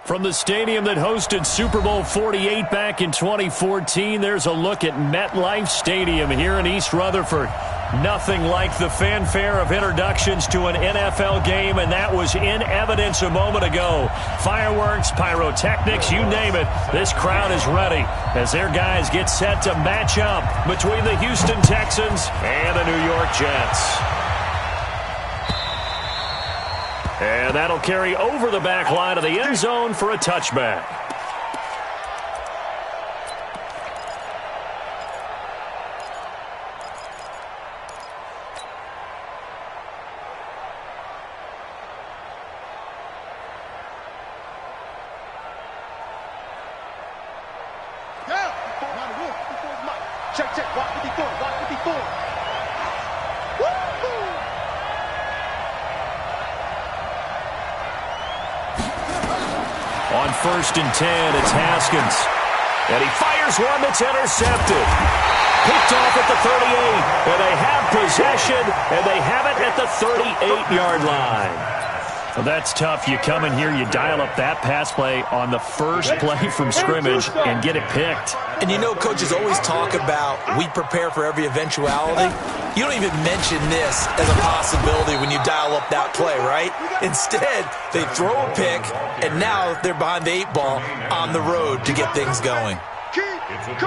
From the stadium that hosted Super Bowl 48 back in 2014, there's a look at MetLife Stadium here in East Rutherford. Nothing like the fanfare of introductions to an NFL game, and that was in evidence a moment ago. Fireworks, pyrotechnics, you name it. This crowd is ready as their guys get set to match up between the Houston Texans and the New York Jets. And that'll carry over the back line of the end zone for a touchback. On 1st and 10, it's Haskins. And he fires one that's intercepted. Picked off at the 38. And they have possession, and they have it at the 38-yard line. Well, that's tough. You come in here, you dial up that pass play on the first play from scrimmage and get it picked. And you know, coaches always talk about we prepare for every eventuality. You don't even mention this as a possibility when you dial up that play, right? Instead, they throw a pick, and now they're behind the 8 ball on the road to get things going.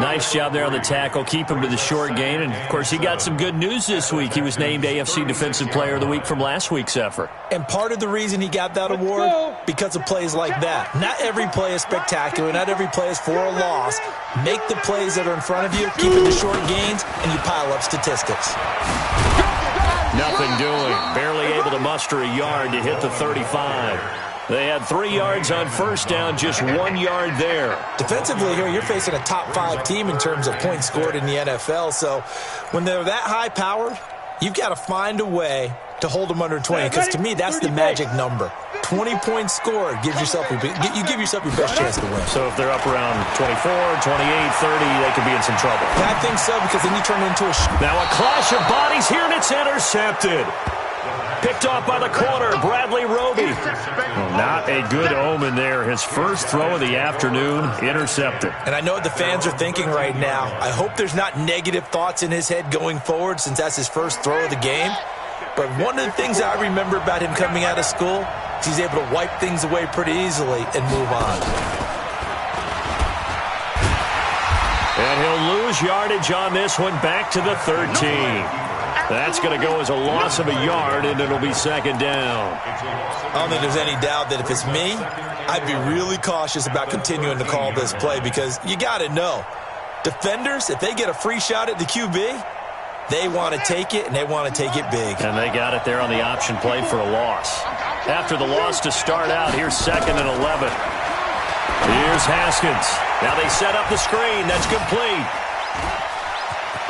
Nice job there on the tackle. Keep him to the short gain. And, of course, he got some good news this week. He was named AFC Defensive Player of the Week from last week's effort. And part of the reason he got that award, because of plays like that. Not every play is spectacular. Not every play is for a loss. Make the plays that are in front of you, keep it to short gains, and you pile up statistics. Nothing doing. Barely able to muster a yard to hit the 35. They had 3 yards on first down, just 1 yard there. Defensively here, you're facing a top 5 team in terms of points scored in the NFL. So when they're that high-powered, you've got to find a way to hold them under 20. Because to me, that's the magic number. 20 points scored gives yourself you give yourself your best chance to win. So if they're up around 24, 28, 30, they could be in some trouble. I think so, because then you turn it into a... Now a clash of bodies here, and it's intercepted. Picked off by the corner, Bradley Roby. Well, not a good omen there. His first throw of the afternoon, intercepted. And I know what the fans are thinking right now. I hope there's not negative thoughts in his head going forward, since that's his first throw of the game. But one of the things I remember about him coming out of school is he's able to wipe things away pretty easily and move on. And he'll lose yardage on this one, back to the 13. That's going to go as a loss of a yard, and it'll be 2nd down. I don't think there's any doubt that if it's me, I'd be really cautious about continuing to call this play, because you got to know, defenders, if they get a free shot at the QB, they want to take it, and they want to take it big. And they got it there on the option play for a loss. After the loss to start out, here's 2nd and 11. Here's Haskins. Now they set up the screen. That's complete.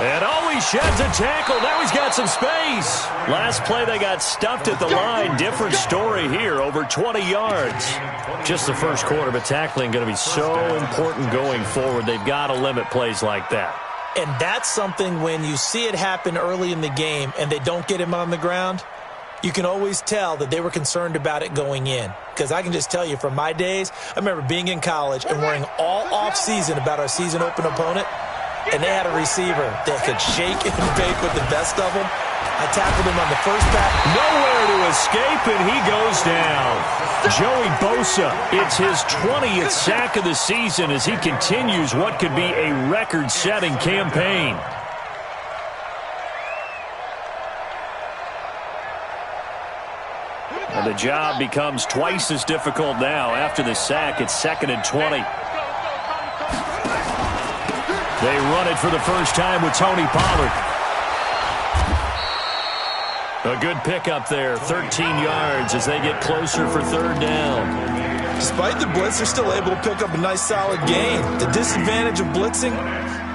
And he sheds a tackle. Now he's got some space. Last play, they got stuffed at the line. Different story here, over 20 yards. Just the first quarter, but tackling going to be so important going forward. They've got to limit plays like that. And that's something when you see it happen early in the game and they don't get him on the ground, you can always tell that they were concerned about it going in. Because I can just tell you from my days, I remember being in college and worrying all off-season about our season open opponent. And they had a receiver that could shake and bake with the best of them. I tackled him on the first pass. Nowhere to escape, and he goes down. Joey Bosa, it's his 20th sack of the season as he continues what could be a record-setting campaign. And the job becomes twice as difficult now. After the sack, it's 2nd and 20. They run it for the first time with Tony Pollard. A good pickup there, 13 yards as they get closer for 3rd down. Despite the blitz, they're still able to pick up a nice solid gain. The disadvantage of blitzing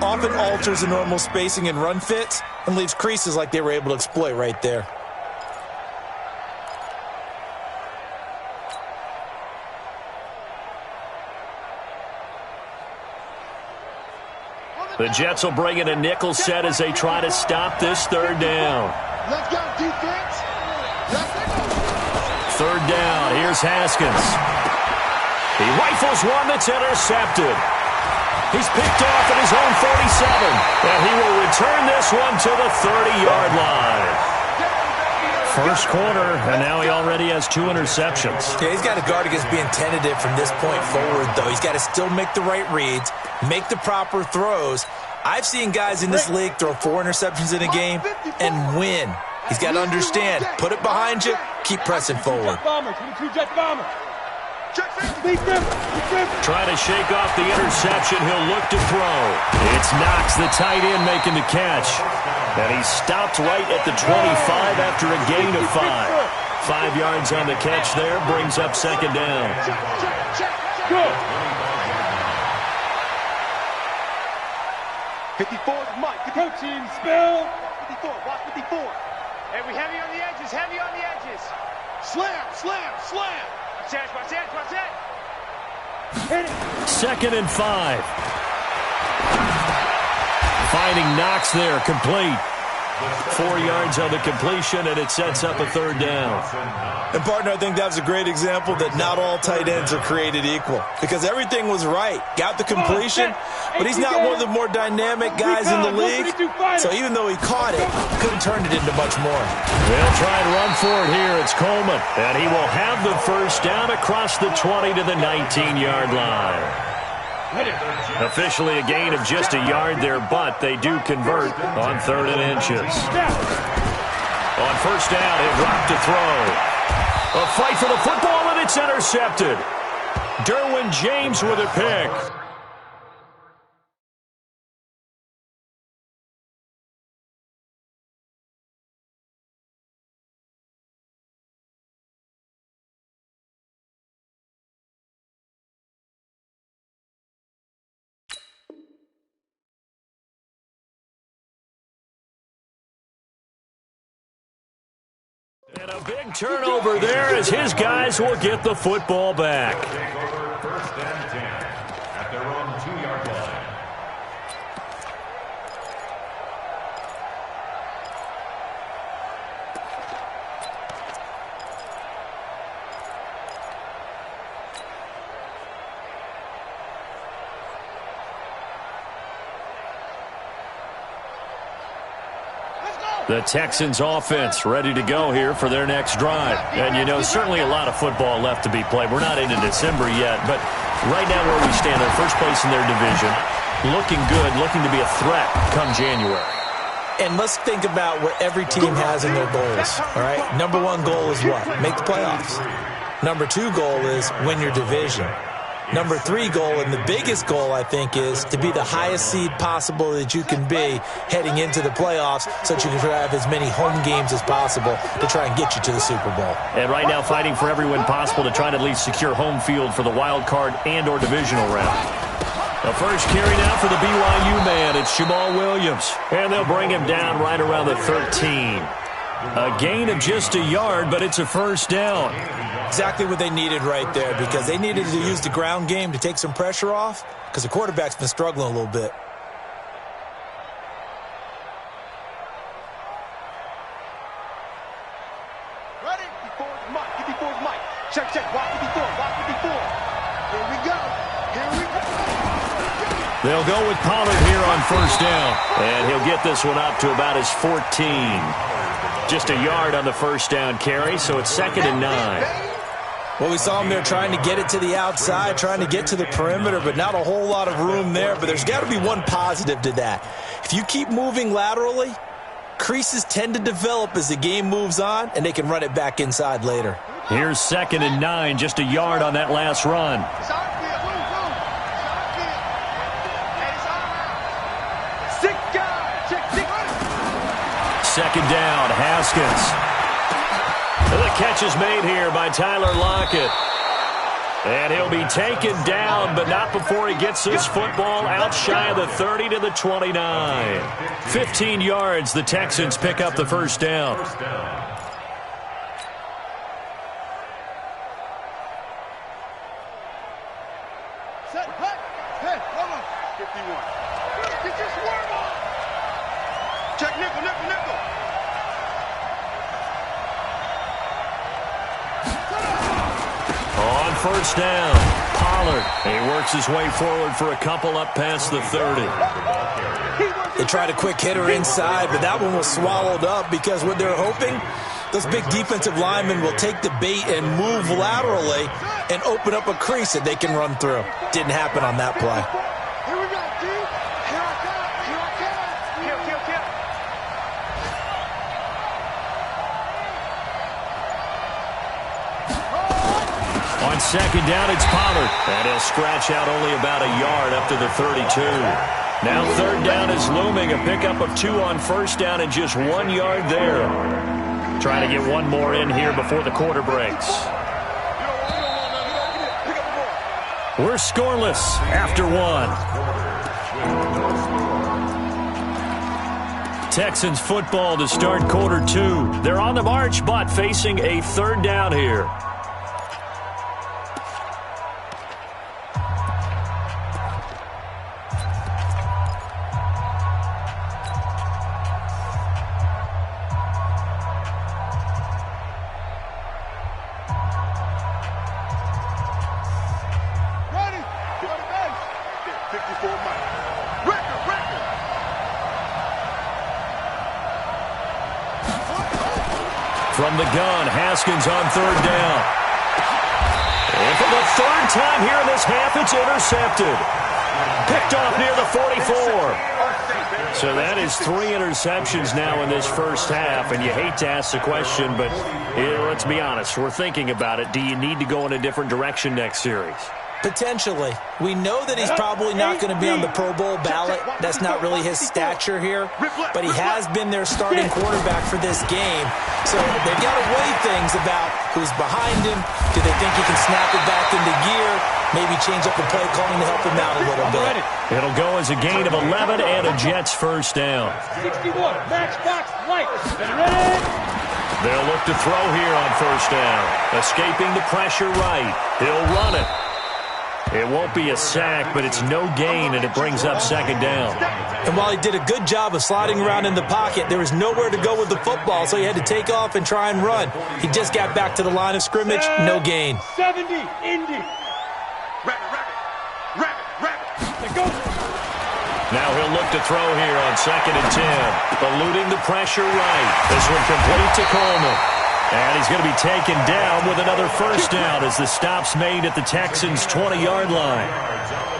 often alters the normal spacing and run fits and leaves creases like they were able to exploit right there. The Jets will bring in a nickel set as they try to stop this 3rd down. Let's go, defense. 3rd down. Here's Haskins. He rifles one that's intercepted. He's picked off at his own 47, and he will return this one to the 30-yard line. First quarter, and now he already has 2 interceptions. Yeah, he's got to guard against being tentative from this point forward, though. He's got to still make the right reads, make the proper throws. I've seen guys in this league throw 4 interceptions in a game and win. He's got to understand, put it behind you, keep pressing forward. Trying to shake off the interception. He'll look to throw. It's Knox, the tight end, making the catch. And he stopped right at the 25 after a gain of 5. 5 yards on the catch there, brings up second down. Good. 54 is Mike. Coaching spell. 54. Watch 54. Hey, we heavy on the edges. Heavy on the edges. Slam, slam, slam. Watch that. Hit it. Second and 5. Finding Knox there, complete. 4 yards on the completion, and it sets up a third down. And, partner, I think that was a great example that not all tight ends are created equal because everything was right. Got the completion, but he's not one of the more dynamic guys in the league. So even though he caught it, couldn't turn it into much more. They'll try and run for it here. It's Coleman, and he will have the first down across the 20 to the 19-yard line. Officially a gain of just a yard there, but they do convert on 3rd and inches. On first down, he'll drop to throw. A fight for the football, and it's intercepted. Derwin James with a pick. And a big turnover there as his guys will get the football back. First and 10 at their own 2-yard line. The Texans offense ready to go here for their next drive. And, you know, certainly a lot of football left to be played. We're not into December yet, but right now where we stand, they're first place in their division. Looking good, looking to be a threat come January. And let's think about what every team has in their goals, all right? Number 1 goal is what? Make the playoffs. Number 2 goal is win your division. Number 3 goal, and the biggest goal, I think, is to be the highest seed possible that you can be heading into the playoffs so that you can have as many home games as possible to try and get you to the Super Bowl. And right now fighting for every win possible to try to at least secure home field for the wild card and or divisional round. The first carry now for the BYU man. It's Jamal Williams. And they'll bring him down right around the 13. A gain of just a yard, but it's a first down. Exactly what they needed right there because they needed to use the ground game to take some pressure off because the quarterback's been struggling a little bit. Ready? 54 is Mike. 54 is Mike. Check. Watch 54. Watch 54. Here we go. They'll go with Pollard here on first down. And he'll get this one up to about his 14. Just a yard on the first down carry, so it's 2nd and 9. Well, we saw him there trying to get it to the outside, trying to get to the perimeter, but not a whole lot of room there. But there's got to be one positive to that. If you keep moving laterally, creases tend to develop as the game moves on, and they can run it back inside later. Here's 2nd and 9, just a yard on that last run. Second down, Haskins. The catch is made here by Tyler Lockett. And he'll be taken down, but not before he gets this football out shy of the 30 to the 29. 15 yards, the Texans pick up the first down. Set, hut, head, hold on. 51. Just warm up. Check nickel. On first down, Pollard. He works his way forward for a couple up past the 30. They tried a quick hitter inside, but that one was swallowed up because what they're hoping, those big defensive linemen will take the bait and move laterally and open up a crease that they can run through. Didn't happen on that play. Here we go, D. Here I come. Here I come. Kill, kill, kill. On second down, it's Pollard. And he'll scratch out only about a yard up to the 32. Now third down is looming. A pickup of 2 on first down and just 1 yard there. Trying to get one more in here before the quarter breaks. We're scoreless after 1. Texans football to start quarter 2. They're on the march, but facing a third down here. Ready. Go to base. 54 miles. Record, record. From the gun, Haskins on third down. And for the third time here in this half, it's intercepted. Picked off near the 44. So that is 3 interceptions now in this first half, and you hate to ask the question, but let's be honest, we're thinking about it. Do you need to go in a different direction next series? Potentially. We know that he's probably not going to be on the Pro Bowl ballot. That's not really his stature here. But he has been their starting quarterback for this game. So they've got to weigh things about who's behind him. Do they think he can snap it back into gear? Maybe change up the play calling to help him out a little bit. It'll go as a gain of 11 and a Jets first down. 61, match box, white. Ready? They'll look to throw here on first down. Escaping the pressure right. He'll run it. It won't be a sack, but it's no gain, and it brings up second down. And while he did a good job of sliding around in the pocket, there was nowhere to go with the football, so he had to take off and try and run. He just got back to the line of scrimmage, no gain. 70, Indy. Now he'll look to throw here on second and 10. Eluding the pressure right. This one complete to Coleman. And he's going to be taken down with another first down as the stop's made at the Texans' 20-yard line.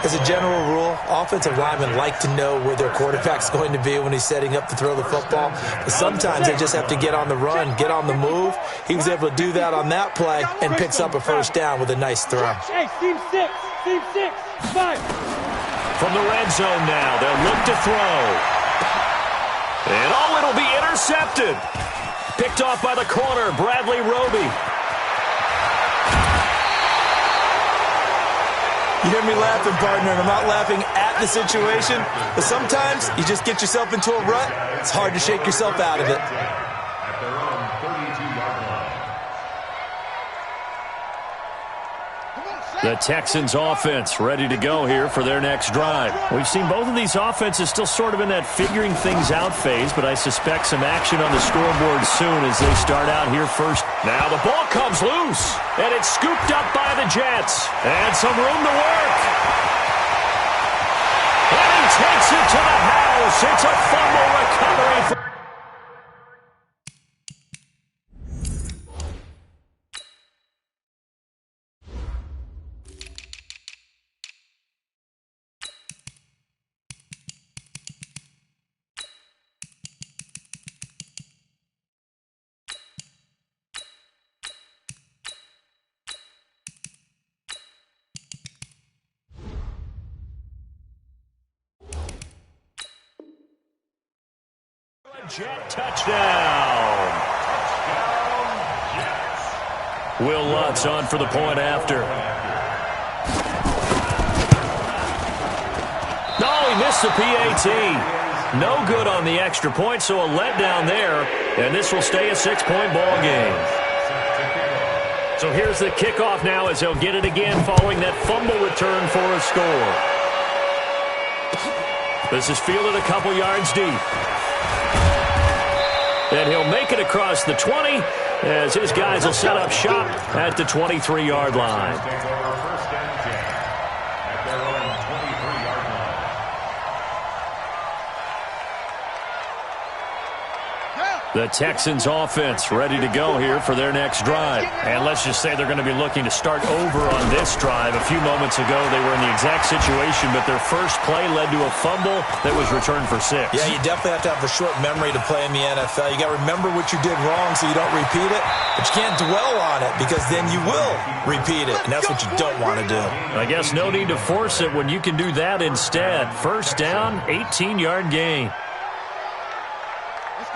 As a general rule, offensive linemen like to know where their quarterback's going to be when he's setting up to throw the football. But sometimes they just have to get on the run, get on the move. He was able to do that on that play and picks up a first down with a nice throw. Hey, team 6, 5. From the red zone now, they'll look to throw. And it'll be intercepted. Picked off by the corner, Bradley Roby. You hear me laughing, partner, and I'm not laughing at the situation, but sometimes you just get yourself into a rut. It's hard to shake yourself out of it. At their own 32-yard line. The Texans offense ready to go here for their next drive. We've seen both of these offenses still sort of in that figuring things out phase, but I suspect some action on the scoreboard soon as they start out here first. Now the ball comes loose, and it's scooped up by the Jets. And some room to work. And he takes it to the house. It's a fumble recovery for Jet touchdown. Will Lutz on for the point after. No, he missed the PAT. No good on the extra point, so a letdown there. And this will stay a 6-point ball game. So here's the kickoff now as they'll get it again following that fumble return for a score. This is fielded a couple yards deep. And he'll make it across the 20 as his guys will set up shop at the 23-yard line. The Texans offense ready to go here for their next drive. And let's just say they're going to be looking to start over on this drive. A few moments ago, they were in the exact situation, but their first play led to a fumble that was returned for 6. Yeah, you definitely have to have a short memory to play in the NFL. You got to remember what you did wrong so you don't repeat it, but you can't dwell on it because then you will repeat it, and that's what you don't want to do. I guess no need to force it when you can do that instead. First down, 18-yard gain.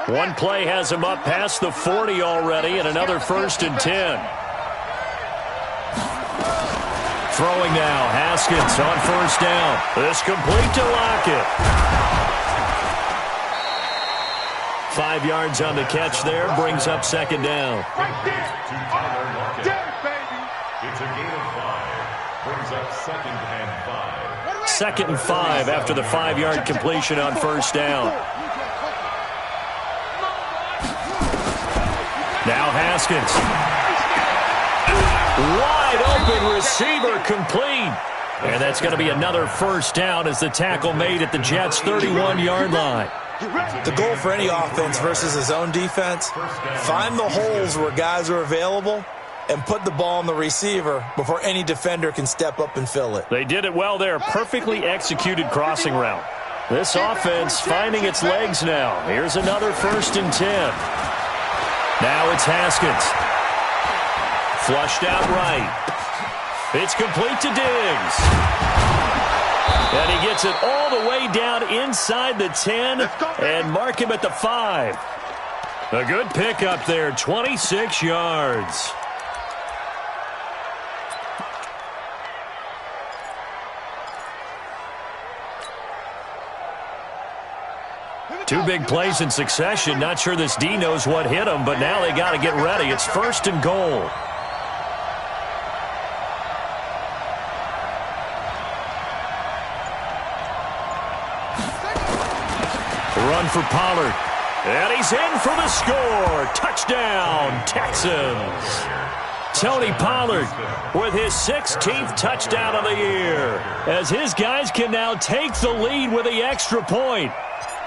One play has him up past the 40 already, and another 1st and 10. Throwing now, Haskins on 1st down. This complete to Lockett. 5 yards on the catch there, brings up 2nd down. It's a gain of 5. Brings up 2nd and 5. 2nd and 5 after the 5-yard completion on 1st down. Now Haskins. Wide open receiver complete. And that's going to be another 1st down as the tackle made at the Jets' 31-yard line. The goal for any offense versus his own defense, find the holes where guys are available and put the ball on the receiver before any defender can step up and fill it. They did it well there. Perfectly executed crossing route. This offense finding its legs now. Here's another 1st and 10. Now it's Haskins. Flushed out right. It's complete to Diggs. And he gets it all the way down inside the 10 and mark him at the 5. A good pickup there, 26 yards. Two big plays in succession. Not sure this D knows what hit him, but now they got to get ready. It's 1st and goal. Run for Pollard. And he's in for the score. Touchdown, Texans. Tony Pollard with his 16th touchdown of the year, as his guys can now take the lead with the extra point.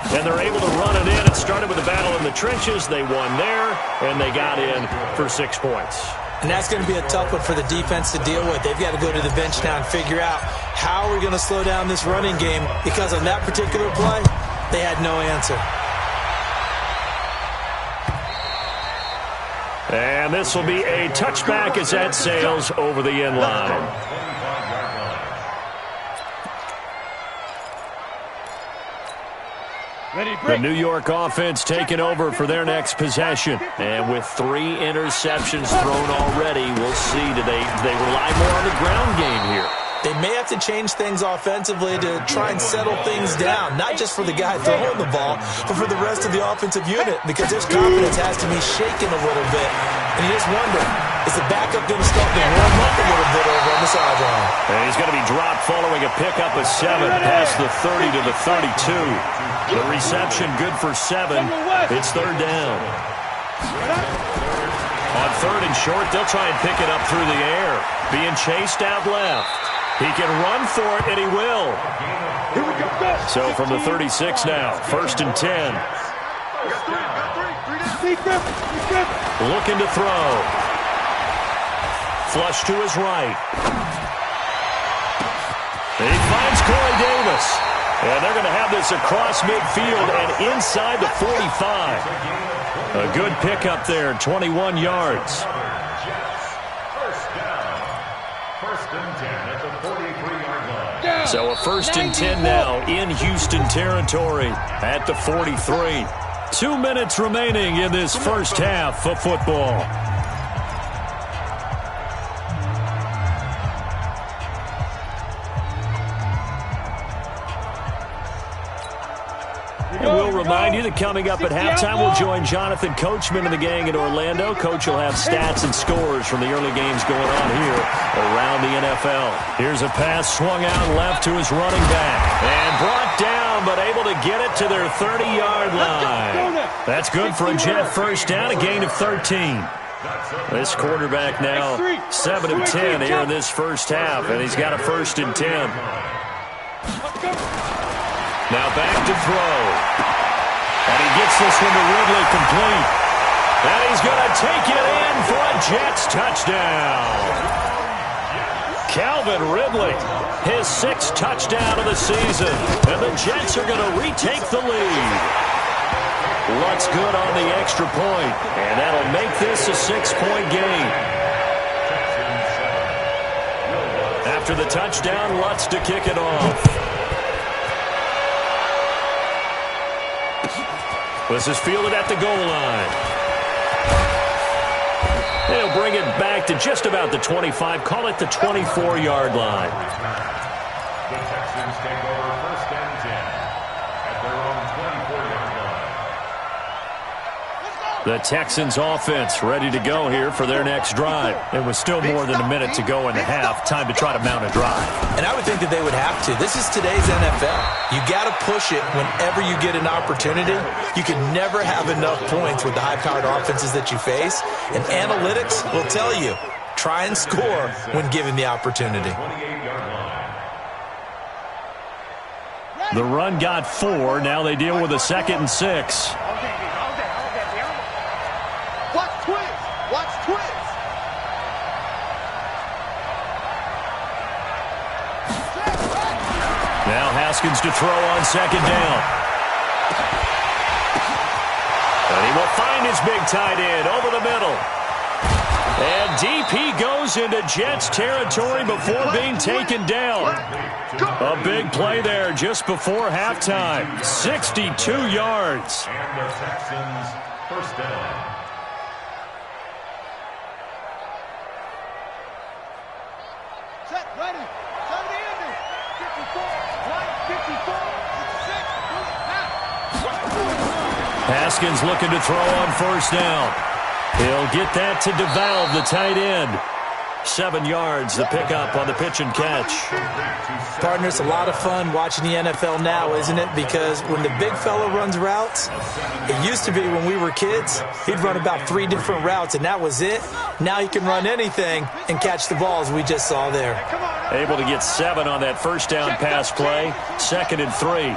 And they're able to run it in. It started with a battle in the trenches. They won there, and they got in for 6 points. And that's going to be a tough one for the defense to deal with. They've got to go to the bench now and figure out how we're going to slow down this running game, because on that particular play, they had no answer. And this will be a touchback as that sails over the end line. The New York offense taking over for their next possession. And with 3 interceptions thrown already, we'll see. Do they rely more on the ground game here? They may have to change things offensively to try and settle things down, not just for the guy throwing the ball, but for the rest of the offensive unit, because his confidence has to be shaken a little bit. And you just wonder, is the backup going to start to warm up a little bit over on the sideline? And he's going to be dropped following a pickup of 7 past the 30 to the 32. The reception good for 7. It's 3rd down. On 3rd and short, they'll try and pick it up through the air. Being chased out left. He can run for it, and he will. So from the 36 now, 1st and 10. Looking to throw. Flush to his right. And he finds Corey Davis. And they're going to have this across midfield and inside the 45. A good pickup there, 21 yards. So a 1st and 10 now in Houston territory at the 43. 2 minutes remaining in this first half of football. And we'll remind you that coming up at halftime, we'll join Jonathan Coachman and the gang in Orlando. Coach will have stats and scores from the early games going on here around the NFL. Here's a pass swung out left to his running back. And brought down, but able to get it to their 30-yard line. That's good for a Jet first down, a gain of 13. This quarterback now 7 of 10 here in this first half, and he's got a 1st and 10. Now back to throw. And he gets this one to Ridley complete. And he's going to take it in for a Jets touchdown. Calvin Ridley, his 6th touchdown of the season. And the Jets are going to retake the lead. Lutz good on the extra point. And that'll make this a 6-point game. After the touchdown, Lutz to kick it off. This is fielded at the goal line. He'll bring it back to just about the 25. Call it the 24-yard line. The Texans take over 1st and 10 at their own 24-yard line. The Texans offense ready to go here for their next drive. It was still more than a minute to go in the half. Time to try to mount a drive. And I would think that they would have to. This is today's NFL. You got to push it whenever you get an opportunity. You can never have enough points with the high-powered offenses that you face. And analytics will tell you, try and score when given the opportunity. The run got 4. Now they deal with a 2nd and 6. Watch twist. Now Haskins to throw on 2nd down. And he will find his big tight end over the middle. And deep he goes into Jets territory before being taken down. A big play there just before halftime. 62 yards. And the Texans 1st down. Set, ready. 70 ending. 54. Right, 54. 6. Haskins looking to throw on 1st down. He'll get that to DeValve, the tight end. 7 yards, the pickup on the pitch and catch. Partner, it's a lot of fun watching the NFL now, isn't it? Because when the big fella runs routes, it used to be when we were kids, he'd run about 3 different routes, and that was it. Now he can run anything and catch the balls we just saw there. Able to get 7 on that 1st down pass play. 2nd and 3.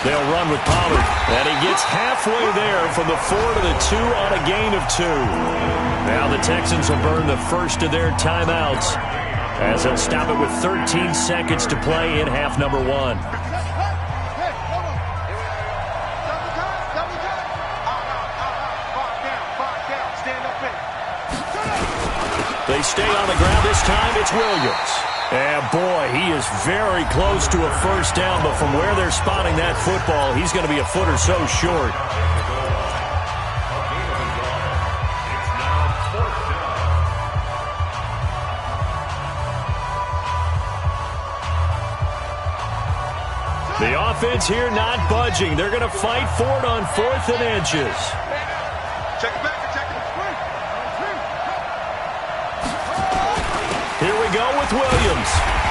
They'll run with Pollard, and he gets halfway there from the 4 to the 2 on a gain of 2. Now the Texans will burn the first of their timeouts as they'll stop it with 13 seconds to play in half number 1. They stay on the ground this time. It's Williams. And, boy, he is very close to a 1st down, but from where they're spotting that football, he's going to be a foot or so short. The offense here not budging. They're going to fight for it on 4th and inches. Check it back. Here we go with Williams.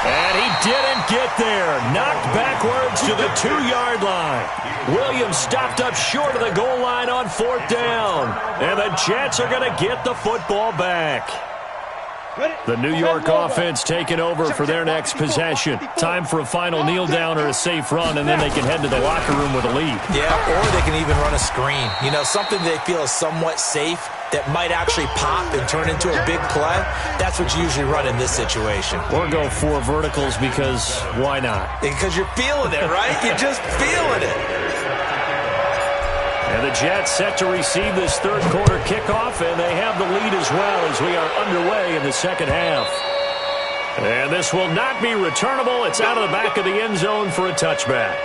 And he didn't get there. Knocked backwards to the 2-yard line. Williams stopped up short of the goal line on 4th down. And the Jets are going to get the football back. The New York offense taking over for their next possession. Time for a final kneel down or a safe run, and then they can head to the locker room with a lead. Yeah, or they can even run a screen. You know, something they feel is somewhat safe that might actually pop and turn into a big play. That's what you usually run in this situation. Or go 4 verticals because why not? Because you're feeling it, right? You're just feeling it. And the Jets set to receive this 3rd quarter kickoff, and they have the lead as well as we are underway in the 2nd half. And this will not be returnable. It's out of the back of the end zone for a touchback.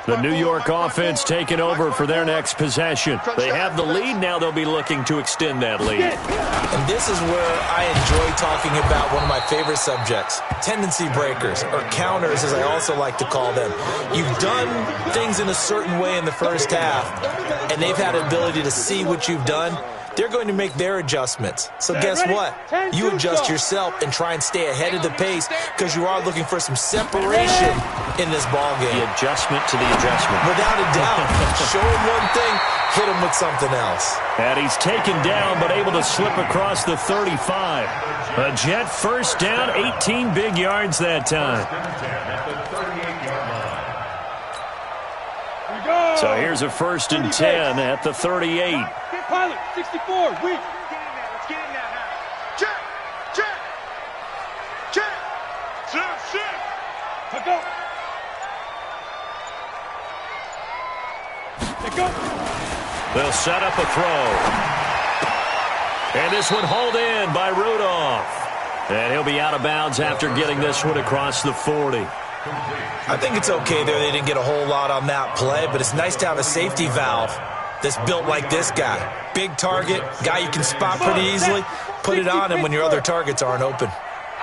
The New York offense taking over for their next possession. They have the lead. Now they'll be looking to extend that lead. And this is where I enjoy talking about one of my favorite subjects, tendency breakers, or counters as I also like to call them. You've done things in a certain way in the first half, and they've had an ability to see what you've done, they're going to make their adjustments. So guess what? You adjust yourself and try and stay ahead of the pace because you are looking for some separation in this ball game. The adjustment to the adjustment. Without a doubt. Show him one thing, hit him with something else. And he's taken down but able to slip across the 35. A Jet first down, 18 big yards that time. So here's a 1st and 10 at the 38. Pilot, 64, weak. Let's get in there now. Check, check, check. Check. Let go. Let go. They'll set up a throw. And this one hauled in by Rudolph. And he'll be out of bounds after getting this one across the 40. I think it's okay there. They didn't get a whole lot on that play, but it's nice to have a safety valve that's built like this guy. Big target, guy you can spot pretty easily. Put it on him when your other targets aren't open.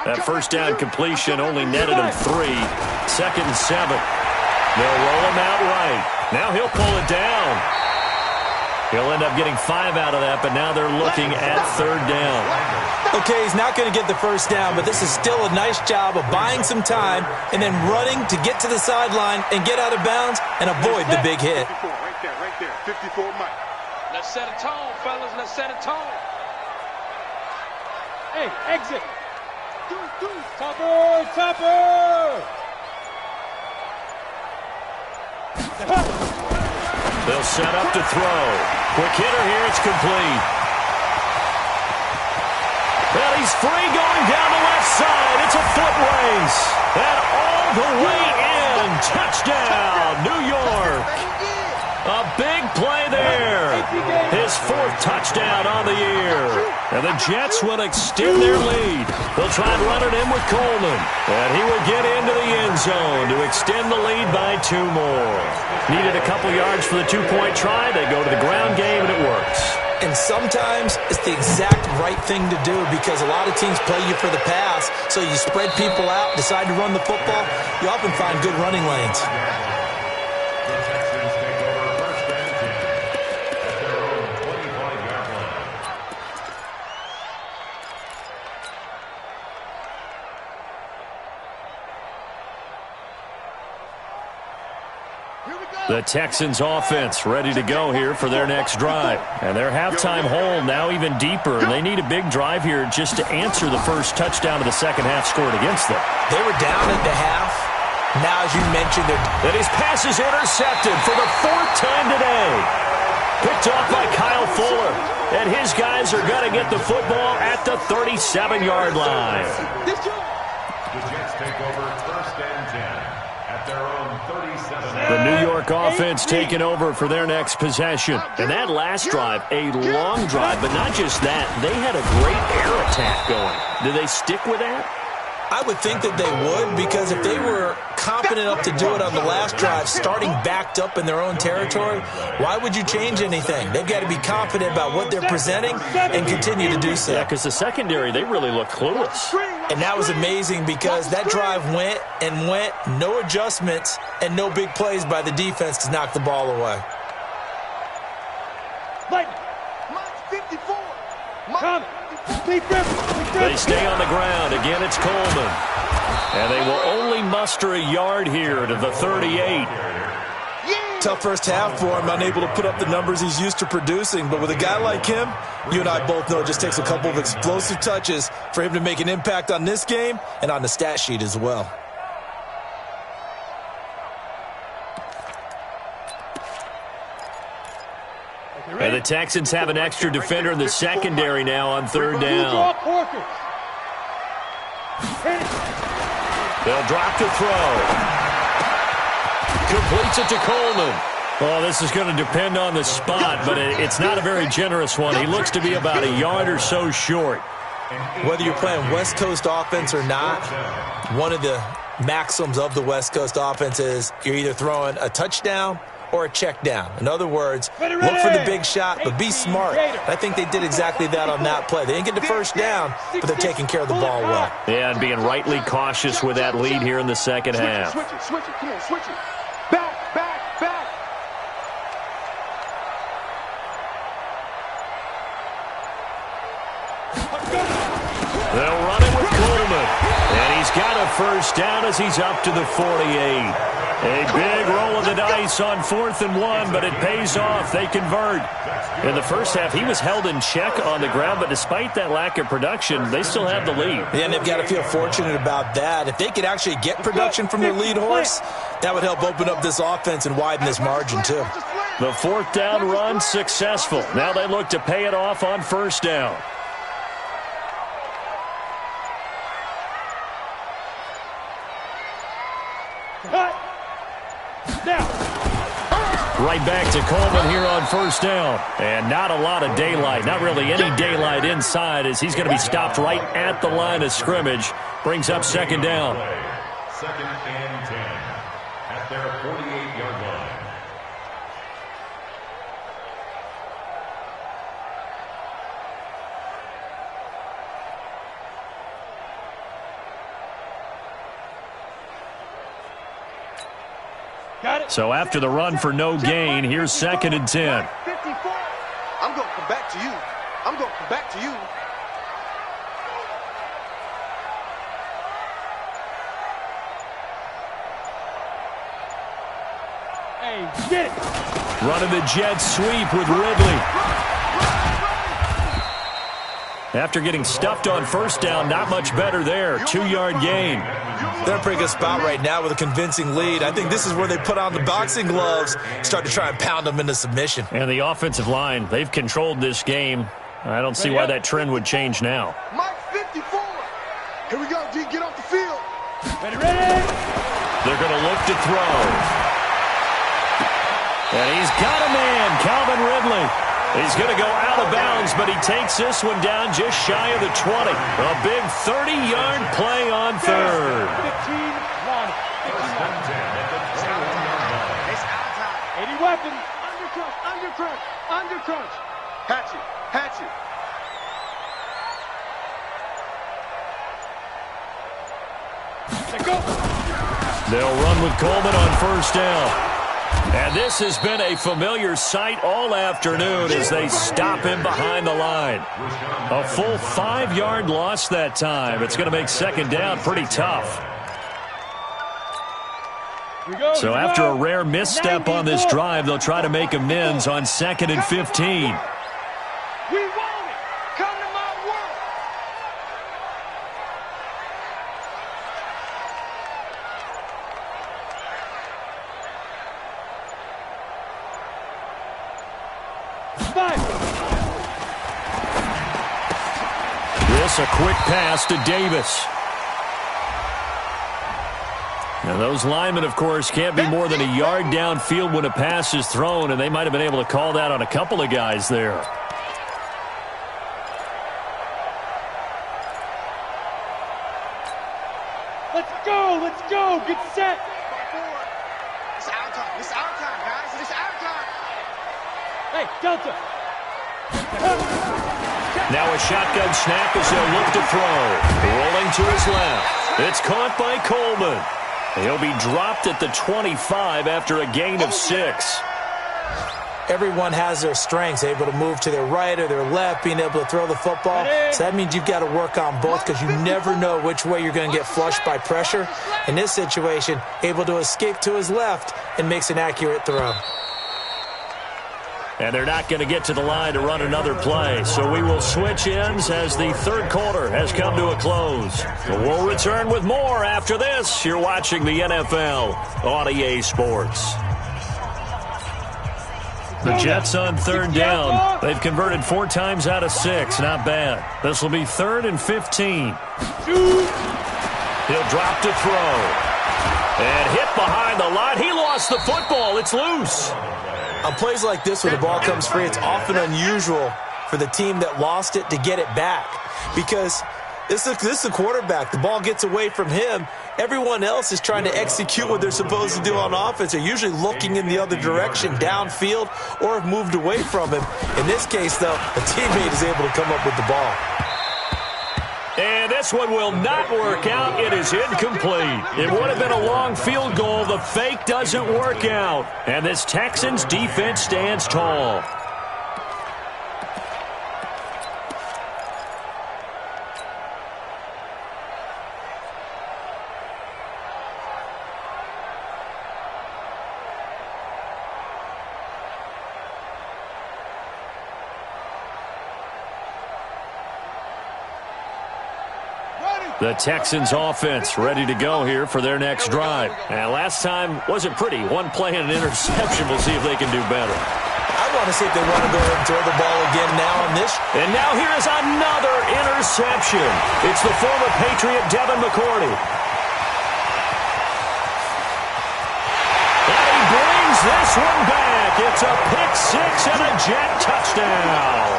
That first down completion only netted him 3. 2nd and 7. They'll roll him out right. Now he'll pull it down. He'll end up getting 5 out of that, but now they're looking at 3rd down. Okay, he's not going to get the first down, but this is still a nice job of buying some time and then running to get to the sideline and get out of bounds and avoid the big hit. 54, right there. 54, Mike. Let's set a tone, fellas. Let's set a tone. Hey, exit. Topper, topper. They'll set up to throw. Quick hitter here. It's complete. Well, he's free going down the left side. It's a foot race. And all the way in. Touchdown, New York. A big play there. His 4th touchdown on the year. And the Jets will extend their lead. They'll try and run it in with Coleman. And he will get into the end zone to extend the lead by 2 more. Needed a couple yards for the 2-point try. They go to the ground game, and it works. And sometimes it's the exact right thing to do because a lot of teams play you for the pass. So you spread people out, decide to run the football. You often find good running lanes. The Texans offense ready to go here for their next drive. And their halftime hole now even deeper. And they need a big drive here just to answer the first touchdown of the second half scored against them. They were down at the half. Now, as you mentioned, and his pass is intercepted for the 4th time today. Picked off by Kyle Fuller. And his guys are going to get the football at the 37-yard line. The Jets take over 1st and 10 at their own 37. The New York offense taking over for their next possession. And that last drive, a long drive, but not just that. They had a great air attack going. Do they stick with that? I would think that they would because if they were confident enough to do it on the last drive, starting backed up in their own territory, why would you change anything? They've got to be confident about what they're presenting and continue to do so. Yeah, because the secondary, they really look clueless. And that was amazing because that drive went and went, no adjustments, and no big plays by the defense to knock the ball away. Mike 54. Come. They stay on the ground. Again, it's Coleman. And they will only muster a yard here to the 38. Tough first half for him, unable to put up the numbers he's used to producing. But with a guy like him, you and I both know it just takes a couple of explosive touches for him to make an impact on this game and on the stat sheet as well. And the Texans have an extra defender in the secondary now on 3rd down. They'll drop to throw. Completes it to Coleman. Well, this is going to depend on the spot, but it's not a very generous one. He looks to be about a yard or so short. Whether you're playing West Coast offense or not, one of the maxims of the West Coast offense is you're either throwing a touchdown or a check down. In other words, look for the big shot, but be smart. I think they did exactly that on that play. They didn't get the first down, but they're taking care of the ball well. Yeah, and being rightly cautious with that lead here in the second half. Switch it. Come on, switch it. Back. first down as he's up to the 48. A big roll of the dice on 4th and 1, but it pays off. They convert. In the first half, he was held in check on the ground, but despite that lack of production, they still have the lead. Yeah, and they've got to feel fortunate about that. If they could actually get production from their lead horse, that would help open up this offense and widen this margin, too. The 4th down run successful. Now they look to pay it off on 1st down. Right back to Coleman here on 1st down. And not a lot of daylight. Not really any daylight inside as he's going to be stopped right at the line of scrimmage. Brings up 2nd down. 2nd and 10 at their 48-yard line. So after the run for no gain, here's 2nd and 10. 54. I'm going to come back to you. I'm going to come back to you. Hey, get it. Running the jet sweep with Ridley. After getting stuffed on 1st down, not much better there. 2-yard gain. They're in a pretty good spot right now with a convincing lead. I think this is where they put on the boxing gloves, start to try and pound them into submission. And the offensive line, they've controlled this game. I don't see why that trend would change now. Mike 54. Here we go, D. Get off the field. Ready, ready. They're going to look to throw. And he's got a man, Calvin Ridley. He's going to go out of bounds, but he takes this one down just shy of the 20. A big 30-yard play on 3rd. 15-1. 80 weapons. Undercrunch. Undercrunch. Hatchet. Hatchet. Let go. They'll run with Coleman on 1st down. And this has been a familiar sight all afternoon as they stop him behind the line. A full 5-yard loss that time. It's going to make 2nd down pretty tough. So after a rare misstep on this drive, they'll try to make amends on 2nd and 15. We want it. Come to my world. This a quick pass to Davis. Now those linemen, of course, can't be more than a yard downfield when a pass is thrown, and they might have been able to call that on a couple of guys there. Let's go. Let's go. Get set. It's our time. It's our time, guys. It's our time. Hey, Delta. Now a shotgun snap as they'll look to throw. Rolling to his left. It's caught by Coleman. He'll be dropped at the 25 after a gain of 6. Everyone has their strengths, able to move to their right or their left, being able to throw the football. So that means you've got to work on both because you never know which way you're going to get flushed by pressure. In this situation, able to escape to his left and makes an accurate throw. And they're not going to get to the line to run another play. So we will switch ends as the 3rd quarter has come to a close. We'll return with more after this. You're watching the NFL on EA Sports. The Jets on 3rd down. They've converted 4 times out of 6. Not bad. This will be 3rd and 15. He'll drop to throw. And hit behind the line. He lost the football. It's loose. On plays like this where the ball comes free, it's often unusual for the team that lost it to get it back because this is a quarterback. The ball gets away from him. Everyone else is trying to execute what they're supposed to do on offense. They're usually looking in the other direction, downfield, or have moved away from him. In this case, though, a teammate is able to come up with the ball. And this one will not work out. It is incomplete. It would have been a long field goal. The fake doesn't work out. And this Texans defense stands tall. The Texans offense ready to go here for their next drive. And last time wasn't pretty. One play and an interception. We'll see if they can do better. I want to see if they want to go ahead and throw the ball again now on this. And now here is another interception. It's the former Patriot Devin McCourty. And he brings this one back. It's a pick six and a jet touchdown.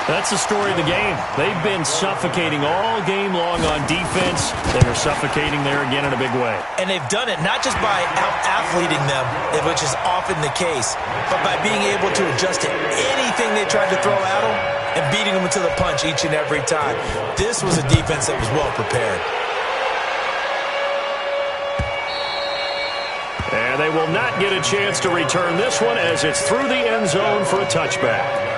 That's the story of the game. They've been suffocating all game long on defense. They were suffocating there again in a big way. And they've done it not just by out-athleting them, which is often the case, but by being able to adjust to anything they tried to throw at them and beating them to the punch each and every time. This was a defense that was well prepared. And they will not get a chance to return this one as it's through the end zone for a touchback.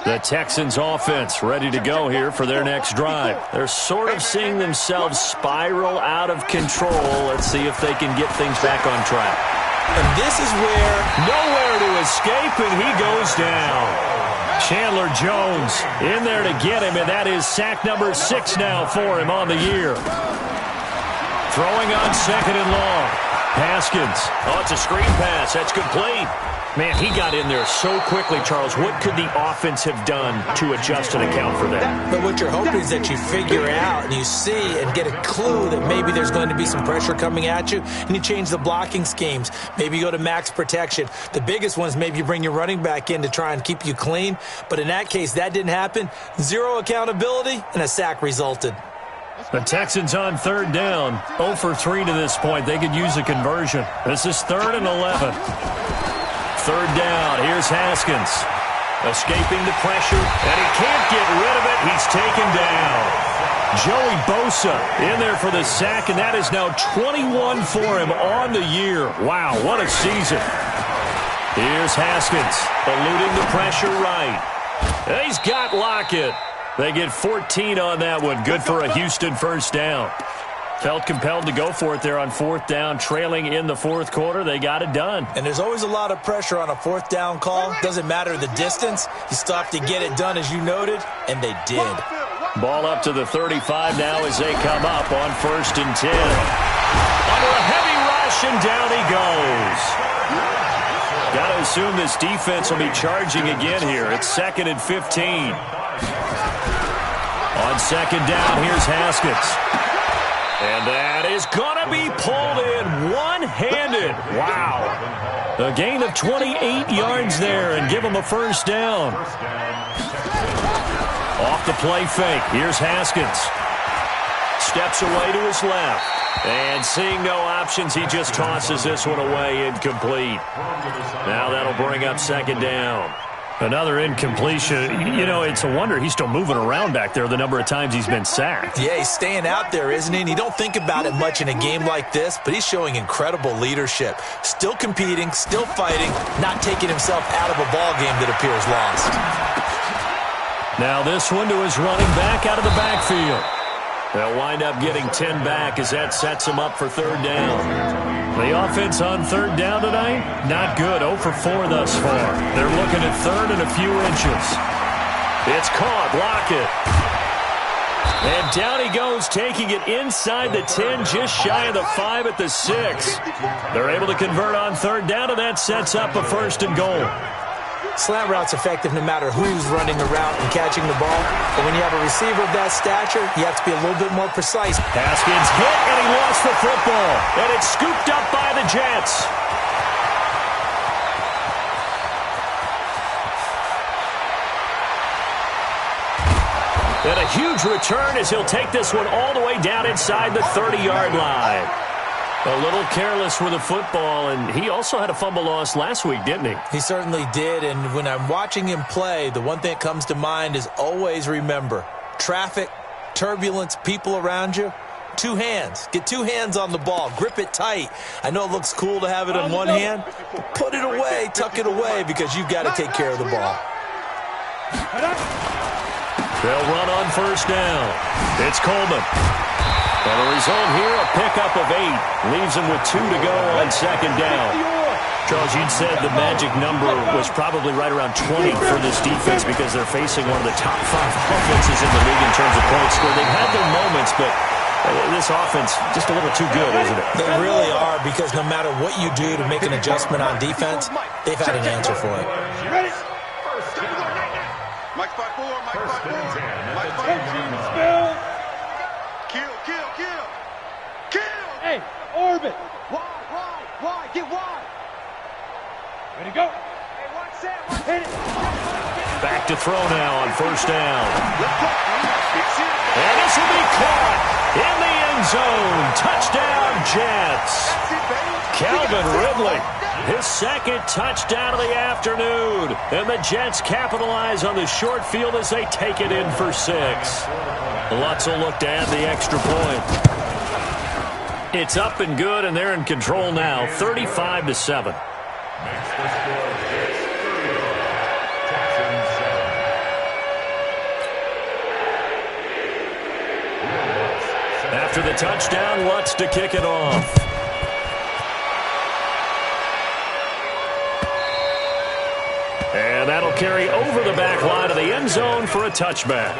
The Texans offense ready to go here for their next drive. They're sort of seeing themselves spiral out of control. Let's see if they can get things back on track. And this is where nowhere to escape, and he goes down. Chandler Jones in there to get him, and that is sack number 6 now for him on the year. Throwing on second and long. Haskins. Oh, it's a screen pass. That's complete. Man, he got in there so quickly, Charles. What could the offense have done to adjust and account for that? But what you're hoping is that you figure out and you see and get a clue that maybe there's going to be some pressure coming at you, and you change the blocking schemes. Maybe you go to max protection. The biggest one is maybe you bring your running back in to try and keep you clean. But in that case, that didn't happen. Zero accountability, and a sack resulted. The Texans on third down. 0 for 3 to this point. They could use a conversion. This is 3rd and 11. Third down, here's Haskins. Escaping the pressure, and he can't get rid of it. He's taken down. Joey Bosa in there for the sack, and that is now 21 for him on the year. Wow, what a season. Here's Haskins, eluding the pressure right. And he's got Lockett. They get 14 on that one. Good for a Houston first down. Felt compelled to go for it there on 4th down, trailing in the 4th quarter. They got it done. And there's always a lot of pressure on a 4th down call. Doesn't matter the distance. You still have to get it done, as you noted, and they did. Ball up to the 35 now as they come up on 1st and 10. Under a heavy rush, and down he goes. Got to assume this defense will be charging again here. It's 2nd and 15. On 2nd down, here's Haskins. And that is going to be pulled in one-handed. Wow. A gain of 28 yards there and give him a first down. Off the play fake. Here's Haskins. Steps away to his left. And seeing no options, he just tosses this one away incomplete. Now that'll bring up 2nd down. Another incompletion. You know, it's a wonder he's still moving around back there the number of times he's been sacked. Yeah, he's staying out there, isn't he? And you don't think about it much in a game like this, but he's showing incredible leadership. Still competing, still fighting, not taking himself out of a ball game that appears lost. Now this one to his running back out of the backfield. They'll wind up getting 10 back as that sets him up for 3rd down. The offense on 3rd down tonight, not good. 0 for 4 thus far. They're looking at 3rd and a few inches. It's caught. Lockett. And down he goes, taking it inside the 10, just shy of the 5 at the 6. They're able to convert on 3rd down, and that sets up a 1st and goal. Slant route's effective no matter who's running the route and catching the ball. But when you have a receiver of that stature, you have to be a little bit more precise. Haskins hit, and he lost the football. And it's scooped up by the Jets. And a huge return as he'll take this one all the way down inside the 30-yard line. A little careless with the football, and he also had a fumble loss last week, didn't he? He certainly did, and when I'm watching him play, the one thing that comes to mind is always remember, traffic, turbulence, people around you, 2 hands. Get 2 hands on the ball. Grip it tight. I know it looks cool to have it in one hand, but put it away, tuck it away, because you've got to take care of the ball. They'll run on 1st down. It's Coleman. And the result here, a pickup of 8. Leaves him with 2 to go on second down. Charles, you'd said the magic number was probably right around 20 for this defense because they're facing one of the top 5 offenses in the league in terms of points scored. They've had their moments, but this offense just a little too good, isn't it? They really are, because no matter what you do to make an adjustment on defense, they've had an answer for it. Ready? Mike 5-4, Mike 5-4. Mike 5-4. Kill. Hey, orbit. Wide, get wide. Ready to go. Hey, watch Sam. Hit it. Back to throw now on first down. And this will be caught in the end zone. Touchdown, Jets. Calvin Ridley, his second touchdown of the afternoon. And the Jets capitalize on the short field as they take it in for 6. Lutz will look to add the extra point. It's up and good, and they're in control now, 35-7. After the touchdown, Lutz to kick it off. And that'll carry over the back line of the end zone for a touchback.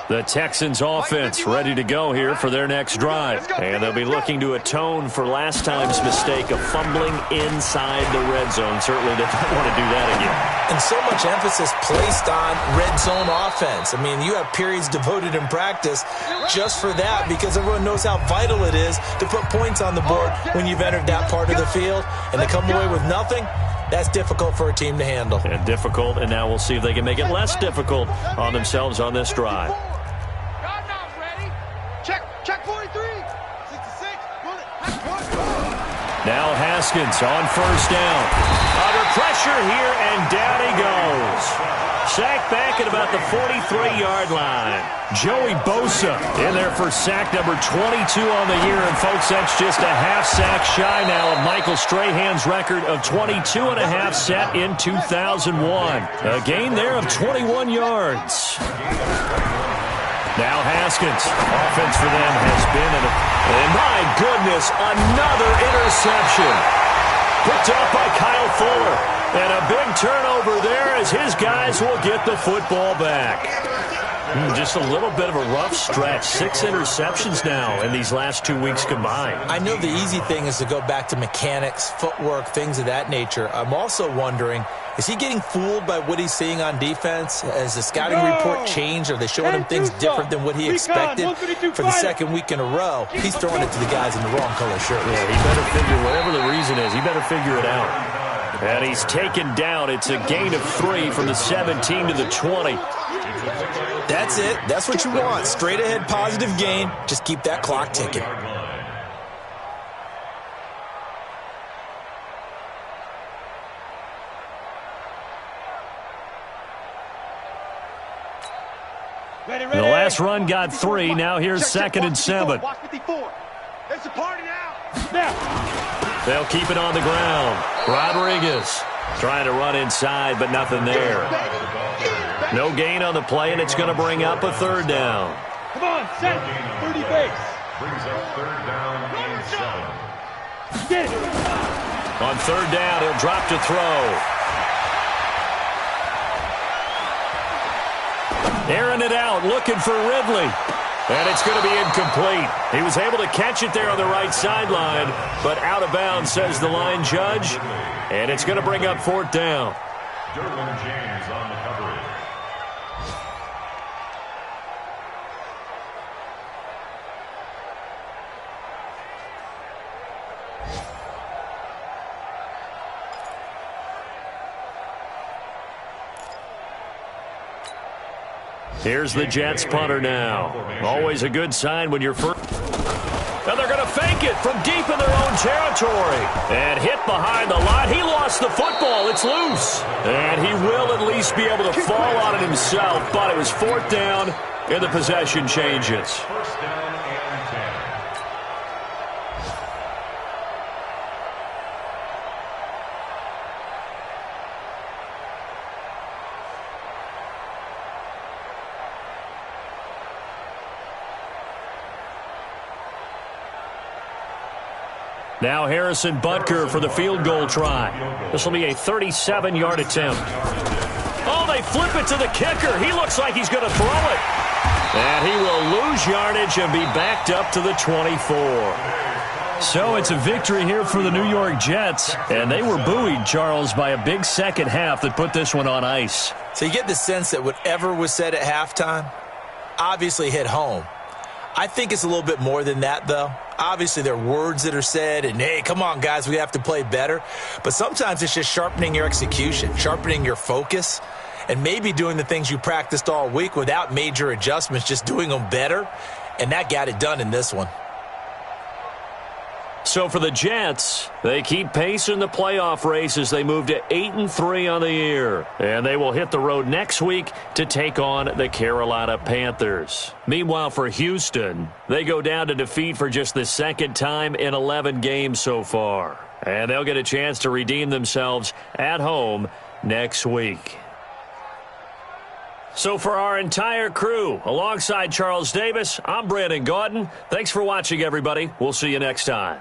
The Texans offense ready to go here for their next drive. And they'll be looking to atone for last time's mistake of fumbling inside the red zone. Certainly they don't want to do that again. And so much emphasis placed on red zone offense. I mean, you have periods devoted in practice just for that, because everyone knows how vital it is to put points on the board when you've entered that part of the field. And to come away with nothing, that's difficult for a team to handle. And difficult, and now we'll see if they can make it less difficult on themselves on this drive. Check 43. 66. Now Haskins on first down. Under pressure here, and down he goes. Sacked back at about the 43-yard line. Joey Bosa in there for sack number 22 on the year. And, folks, that's just a half sack shy now of Michael Strahan's record of 22.5 set in 2001. A gain there of 21 yards. Now Haskins. Offense for them has been and my goodness, another interception. Picked up by Kyle Fuller. And a big turnover there as his guys will get the football back. Just a little bit of a rough stretch. 6 interceptions now in these last 2 weeks combined. I know the easy thing is to go back to mechanics, footwork, things of that nature. I'm also wondering, is he getting fooled by what he's seeing on defense? Has the scouting report changed? Are they showing him things different than what he expected? For the second week in a row, he's throwing it to the guys in the wrong color shirts. Yeah, he better figure, whatever the reason is, he better figure it out. And he's taken down. It's a gain of 3 from the 17 to the 20. That's it. That's what you want. Straight ahead positive gain. Just keep that clock ticking. The last run got 3. Now here's second and 7. Watch 54. It's a party now. They'll keep it on the ground. Rodriguez trying to run inside, but nothing there. No gain on the play, and it's going to bring up a third down. Come on, set. 30 base. Brings up third down and 7. Get it. On third down, he'll drop to throw. Airing it out, looking for Ridley. And it's going to be incomplete. He was able to catch it there on the right sideline, but out of bounds, says the line judge. And it's going to bring up fourth down. Derwin James on the coverage. Here's the Jets punter now. Always a good sign when you're first. And they're going to fake it from deep in their own territory. And hit behind the line. He lost the football. It's loose. And he will at least be able to fall on it himself. But it was fourth down, and the possession changes. First down and 10. Now Harrison Butker for the field goal try. This will be a 37-yard attempt. Oh, they flip it to the kicker. He looks like he's going to throw it. And he will lose yardage and be backed up to the 24. So it's a victory here for the New York Jets. And they were buoyed, Charles, by a big second half that put this one on ice. So you get the sense that whatever was said at halftime obviously hit home. I think it's a little bit more than that, though. Obviously, there are words that are said, and, hey, come on, guys, we have to play better. But sometimes it's just sharpening your execution, sharpening your focus, and maybe doing the things you practiced all week without major adjustments, just doing them better. And that got it done in this one. So for the Jets, they keep pace in the playoff race as they move to 8-3 on the year. And they will hit the road next week to take on the Carolina Panthers. Meanwhile, for Houston, they go down to defeat for just the second time in 11 games so far. And they'll get a chance to redeem themselves at home next week. So for our entire crew, alongside Charles Davis, I'm Brandon Gaudin. Thanks for watching, everybody. We'll see you next time.